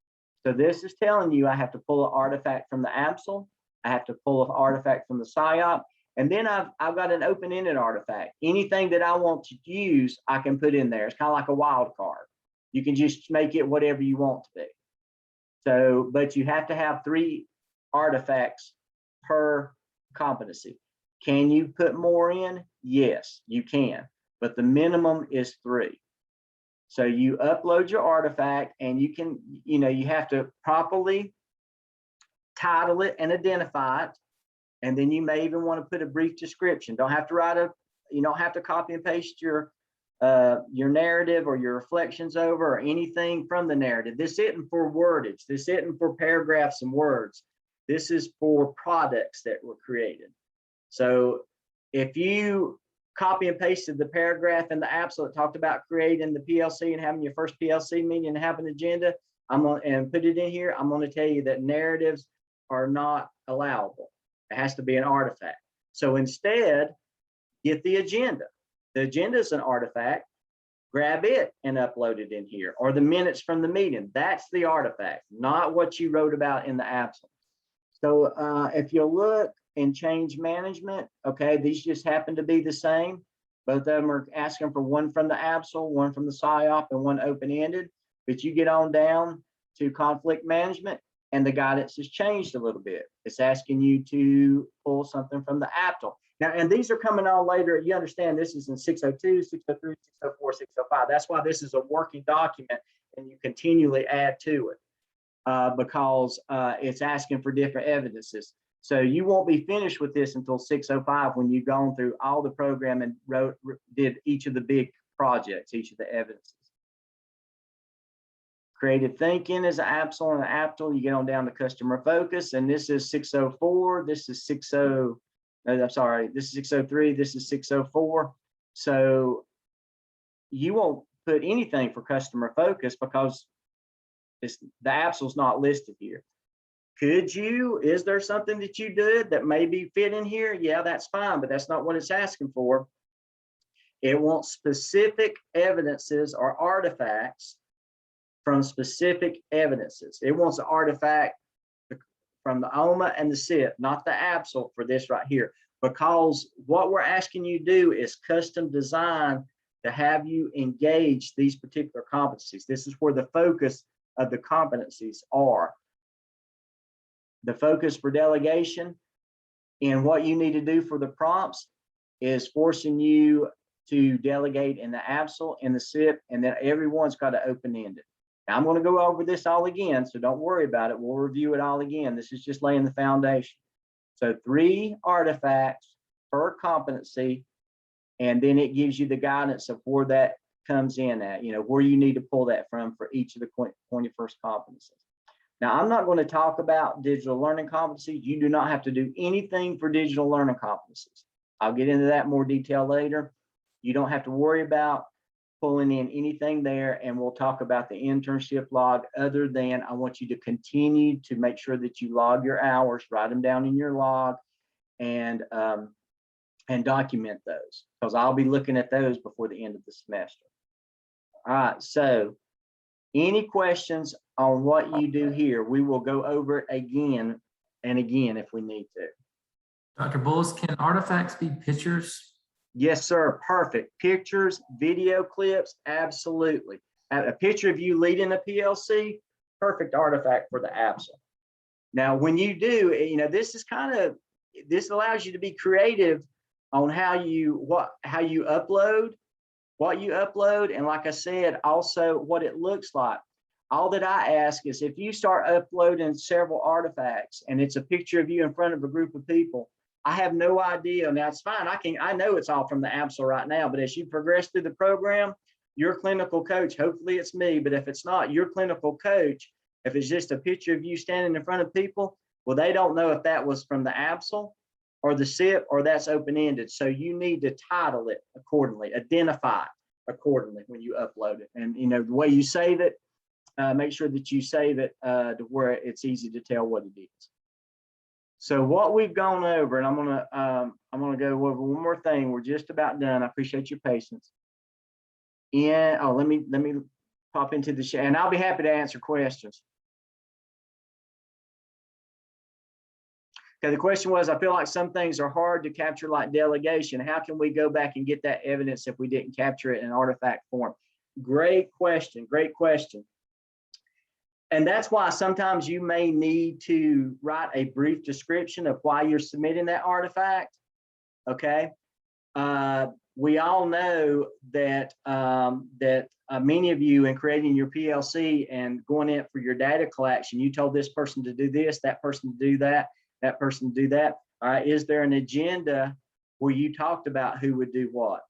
So this is telling you I have to pull an artifact from the ABSL, I have to pull an artifact from the PSYOP, and then I've got an open-ended artifact. Anything that I want to use, I can put in there. It's kind of like a wild card. You can just make it whatever you want to be. So, but you have to have 3 artifacts per competency. Can you put more in? Yes, you can, but the minimum is 3. So you upload your artifact, and you can, you have to properly title it and identify it. And then you may even want to put a brief description. Don't have to you don't have to copy and paste your narrative or your reflections over or anything from the narrative. This isn't for wordage. This isn't for paragraphs and words. This is for products that were created. So if you copy and pasted the paragraph in the ABSL that talked about creating the PLC and having your first PLC meeting and have an agenda, and put it in here, I'm going to tell you that narratives are not allowable. It has to be an artifact. So instead, get the agenda. The agenda is an artifact. Grab it and upload it in here, or the minutes from the meeting. That's the artifact, not what you wrote about in the ABSL. So if you look in change management, okay, these just happen to be the same. Both of them are asking for one from the ABSL, one from the PSYOP, and one open-ended. But you get on down to conflict management, and the guidance has changed a little bit. It's asking you to pull something from the APTL. Now, and these are coming on later. You understand this is in 602, 603, 604, 605. That's why this is a working document and you continually add to it because it's asking for different evidences. So you won't be finished with this until 605 when you've gone through all the program and did each of the big projects, each of the evidences. Creative thinking is an APSL and an APTL. You get on down to customer focus, and this is 604. This is 60. I'm sorry. This is 603. This is 604. So you won't put anything for customer focus because the APSL's not listed here. Could you? Is there something that you did that maybe fit in here? Yeah, that's fine, but that's not what it's asking for. It wants specific evidences or artifacts from specific evidences. It wants an artifact from the OMA and the SIP, not the APSL for this right here, because what we're asking you to do is custom design to have you engage these particular competencies. This is where the focus of the competencies are. The focus for delegation and what you need to do for the prompts is forcing you to delegate in the APSL and the SIP, and then everyone's got to open-ended. Now, I'm going to go over this all again, so don't worry about it. We'll review it all again. This is just laying the foundation. So 3 artifacts per competency, and then it gives you the guidance of where that comes in at, where you need to pull that from for each of the 21st competencies. Now, I'm not going to talk about digital learning competencies. You do not have to do anything for digital learning competencies. I'll get into that in more detail later. You don't have to worry about pulling in anything there, and we'll talk about the internship log other than I want you to continue to make sure that you log your hours, write them down in your log, and document those, because I'll be looking at those before the end of the semester. All right, so any questions on what you do here? We will go over it again and again if we need to. Dr. Bullis, can artifacts be pictures? Yes, sir. Perfect. Pictures, video clips, absolutely. A picture of you leading a PLC, perfect artifact for the APSL. Now, when you do, this allows you to be creative on how you upload, and like I said, also what it looks like. All that I ask is if you start uploading several artifacts and it's a picture of you in front of a group of people, I have no idea. Now it's fine. I know it's all from the APSL right now, but as you progress through the program, your clinical coach, hopefully it's me, but if it's not, your clinical coach, if it's just a picture of you standing in front of people, well, they don't know if that was from the APSL or the SIP or that's open-ended. So you need to title it accordingly, identify it accordingly when you upload it. And the way you save it, make sure that you save it to where it's easy to tell what it is. So what we've gone over, and I'm gonna go over one more thing. We're just about done. I appreciate your patience. Let me pop into the chat, and I'll be happy to answer questions. Okay, the question was, I feel like some things are hard to capture, like delegation. How can we go back and get that evidence if we didn't capture it in artifact form? Great question, great question. And that's why sometimes you may need to write a brief description of why you're submitting that artifact, okay? We all know that, many of you in creating your PLC and going in for your data collection, you told this person to do this, that person to do that, that person to do that. All right, is there an agenda where you talked about who would do what?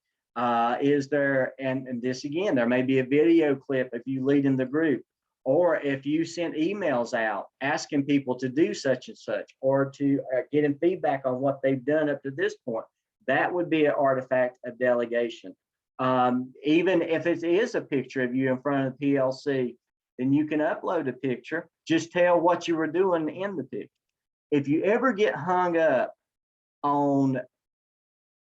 Is there, and this again, there may be a video clip if you lead in the group, or if you send emails out asking people to do such and such, or to getting feedback on what they've done up to this point, that would be an artifact of delegation. Even if it is a picture of you in front of the PLC, then you can upload a picture, just tell what you were doing in the picture. If you ever get hung up on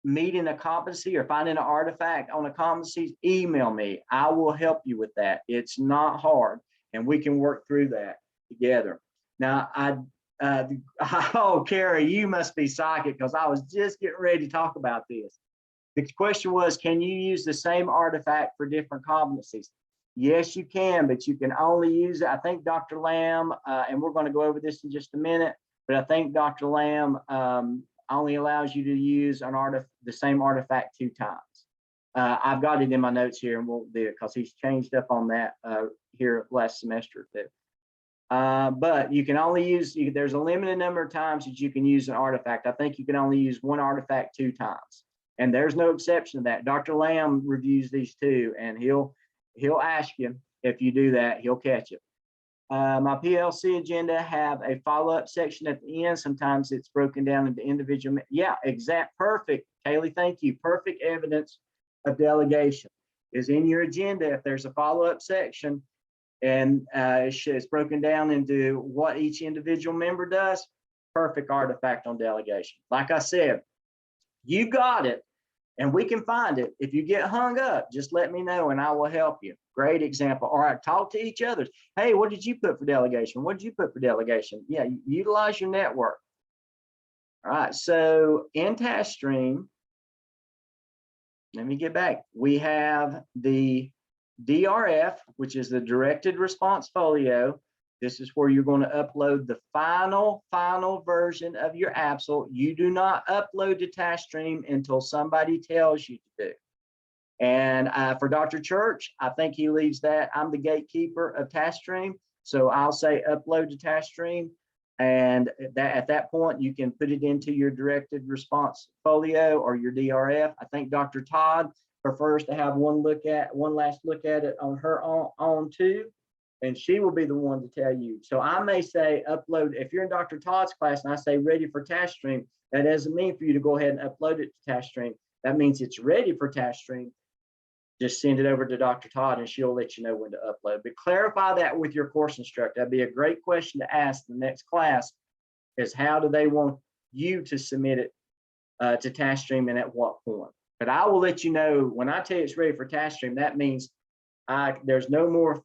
meeting a competency or finding an artifact on a competency, email me. I will help you with that. It's not hard, and we can work through that together. Now, oh, Carrie, you must be psychic, because I was just getting ready to talk about this. The question was, can you use the same artifact for different competencies? Yes, you can, but you can only use it. I think Dr. Lamb, and we're going to go over this in just a minute, but I think Dr. Lamb only allows you to use the same artifact 2 times. I've got it in my notes here, and we'll do it because he's changed up on that here last semester too. But you can only use, there's a limited number of times that you can use an artifact. I think you can only use 1 artifact 2 times. And there's no exception to that. Dr. Lamb reviews these too, and he'll ask you if you do that, he'll catch it. My PLC agenda have a follow-up section at the end. Sometimes it's broken down into individual. Yeah, perfect. Kaylee, thank you. Perfect evidence of delegation is in your agenda. If there's a follow-up section and it's broken down into what each individual member does, perfect artifact on delegation. Like I said, you got it. And we can find it. If you get hung up, just let me know and I will help you. Great example. All right, talk to each other. Hey, what did you put for delegation? What did you put for delegation? Yeah, utilize your network. All right, so in task stream, let me get back. We have the DRF, which is the Directed Response Folio. This is where you're going to upload the final version of your ABSL. You do not upload to task stream until somebody tells you to do. And for Dr. Church, I think he leaves that. I'm the gatekeeper of task stream. So I'll say upload to task stream. And at that point, you can put it into your Directed Response Folio or your DRF. I think Dr. Todd prefers to have one last look at it on her own too. And she will be the one to tell you. So I may say upload, if you're in Dr. Todd's class and I say ready for task stream, that doesn't mean for you to go ahead and upload it to task stream. That means it's ready for task stream. Just send it over to Dr. Todd and she'll let you know when to upload. But clarify that with your course instructor. That'd be a great question to ask the next class is how do they want you to submit it to task stream and at what point? But I will let you know when I tell you it's ready for task stream, that means there's no more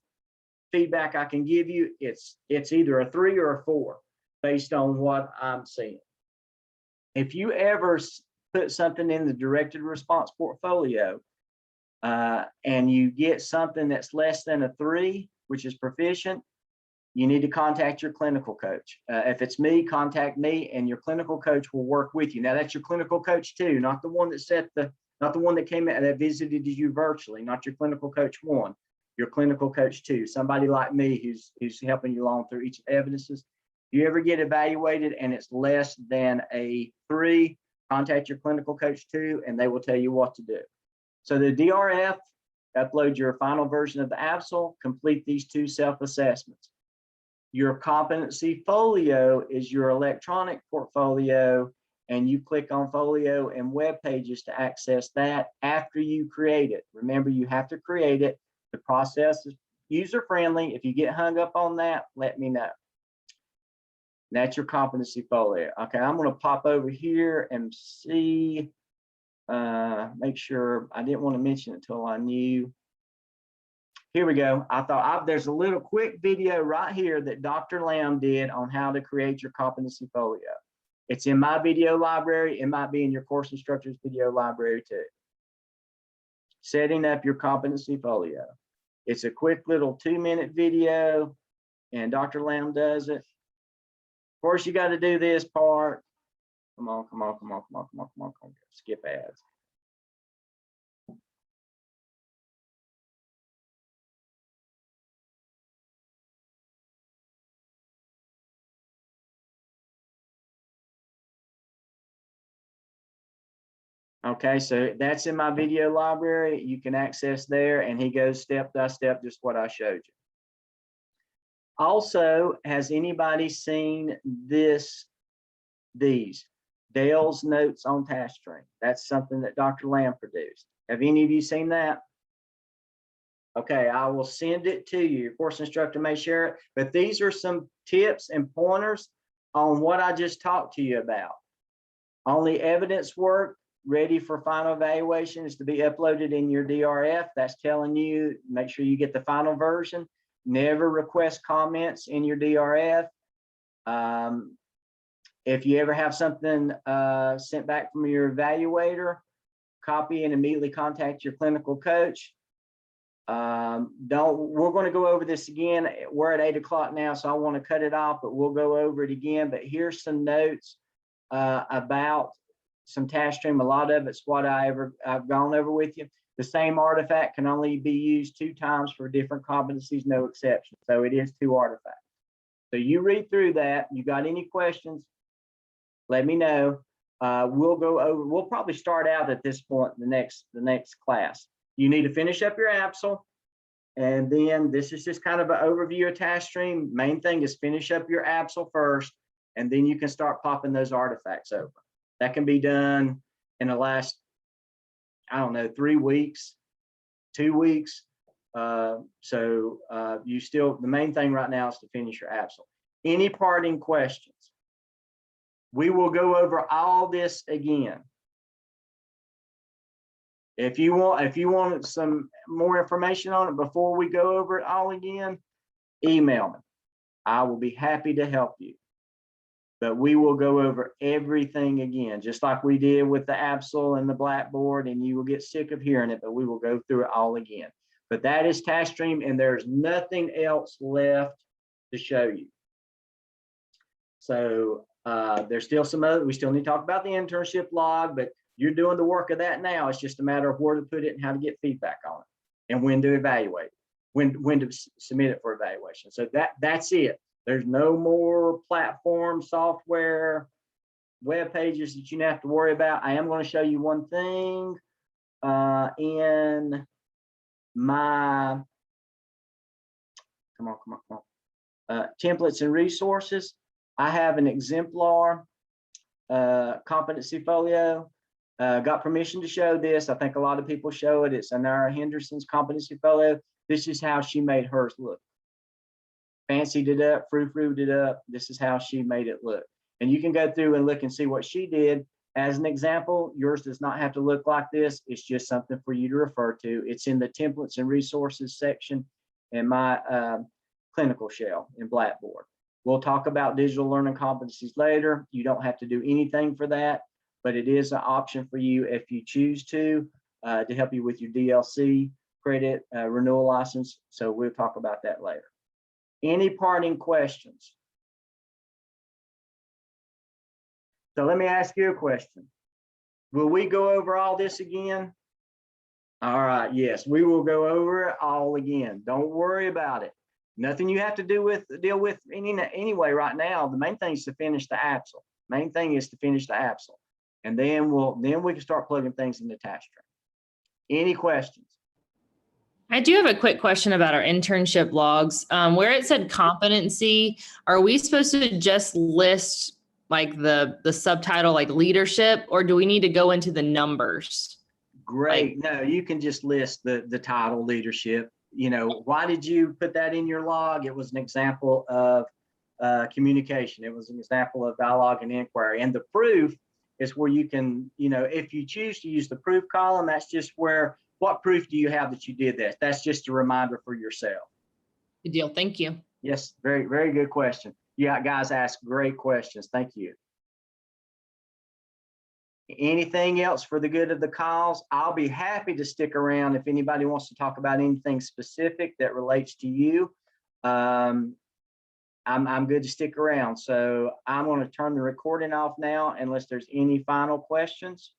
feedback I can give you. It's either a 3 or a 4 based on what I'm seeing. If you ever put something in the Directed Response portfolio and you get something that's less than a 3, which is proficient, you need to contact your clinical coach. If it's me, contact me and your clinical coach will work with you. Now that's your clinical coach too, not the one that not the one that came in that visited you virtually, not your clinical coach 1. Your clinical coach 2, somebody like me who's helping you along through each evidences. If you ever get evaluated and it's less than a 3, contact your clinical coach 2 and they will tell you what to do. So the DRF, upload your final version of the ABSL, complete these 2 self-assessments. Your Competency Folio is your electronic portfolio and you click on Folio and web pages to access that after you create it. Remember, you have to create it. The process is user-friendly. If you get hung up on that, let me know. That's your Competency Folio. Okay, I'm going to pop over here and see, make sure I didn't want to mention it until I knew. Here we go. I thought there's a little quick video right here that Dr. Lamb did on how to create your Competency Folio. It's in my video library. It might be in your course instructor's video library too. Setting up your Competency Folio. It's a quick little 2-minute video and Dr. Lamb does it. Of course, you got to do this part. Come on. Skip ads. Okay, so that's in my video library. You can access there and he goes step by step, just what I showed you. Also, has anybody seen these Dale's notes on task stream? That's something that Dr. Lamb produced. Have any of you seen that? Okay, I will send it to you. Your course instructor may share it, but these are some tips and pointers on what I just talked to you about. Only evidence work ready for final evaluation is to be uploaded in your DRF. That's telling you, make sure you get the final version. Never request comments in your DRF. If you ever have something sent back from your evaluator, copy and immediately contact your clinical coach. We're going to go over this again. We're at 8 o'clock now, so I want to cut it off, but we'll go over it again. But here's some notes about some task stream. A lot of it's what I've gone over with you. The same artifact can only be used 2 times for different competencies, no exception. So it is 2 artifacts. So you read through that. You got any questions? Let me know. We'll go over. We'll probably start out at this point in the next class. You need to finish up your APSL, and then this is just kind of an overview of task stream. Main thing is finish up your APSL first, and then you can start popping those artifacts over. That can be done in the last, I don't know, 3 weeks, 2 weeks. You still, the main thing right now is to finish your APSL. Any parting questions? We will go over all this again. If you want some more information on it before we go over it all again, email me. I will be happy to help you. But we will go over everything again, just like we did with the APSL and the Blackboard, and you will get sick of hearing it, but we will go through it all again. But that is task stream, and there's nothing else left to show you. So there's still some other, we still need to talk about the internship log, but you're doing the work of that now. It's just a matter of where to put it and how to get feedback on it and when to evaluate it, when to submit it for evaluation. So that's it. There's no more platform, software, web pages that you have to worry about. I am going to show you one thing in my, come on. Templates and resources. I have an exemplar competency folio. Got permission to show this. I think a lot of people show it. It's Anara Henderson's competency folio. This is how she made hers look. Fancied it up, frou-froued it up. This is how she made it look. And you can go through and look and see what she did. As an example, yours does not have to look like this. It's just something for you to refer to. It's in the templates and resources section in my clinical shell in Blackboard. We'll talk about digital learning competencies later. You don't have to do anything for that, but it is an option for you if you choose to help you with your DLC credit renewal license. So we'll talk about that later. Any parting questions? So let me ask you a question. Will we go over all this again? All right, yes, we will go over it all again. Don't worry about it. Nothing you have to deal with anyway right now. The main thing is to finish the APSL. Main thing is to finish the APSL. And then we can start plugging things into task stream. Any questions? I do have a quick question about our internship logs. Where it said competency, are we supposed to just list like the subtitle, like leadership, or do we need to go into the numbers? Great. No, you can just list the title leadership. You know, why did you put that in your log? It was an example of communication. It was an example of dialogue and inquiry. And the proof is where you can, you know, if you choose to use the proof column, that's just where, what proof do you have that you did this? That's just a reminder for yourself. Good deal. Thank you. Yes, very, very good question. Yeah, guys ask great questions. Thank you. Anything else for the good of the cause? I'll be happy to stick around if anybody wants to talk about anything specific that relates to you. I'm good to stick around. So I'm going to turn the recording off now unless there's any final questions.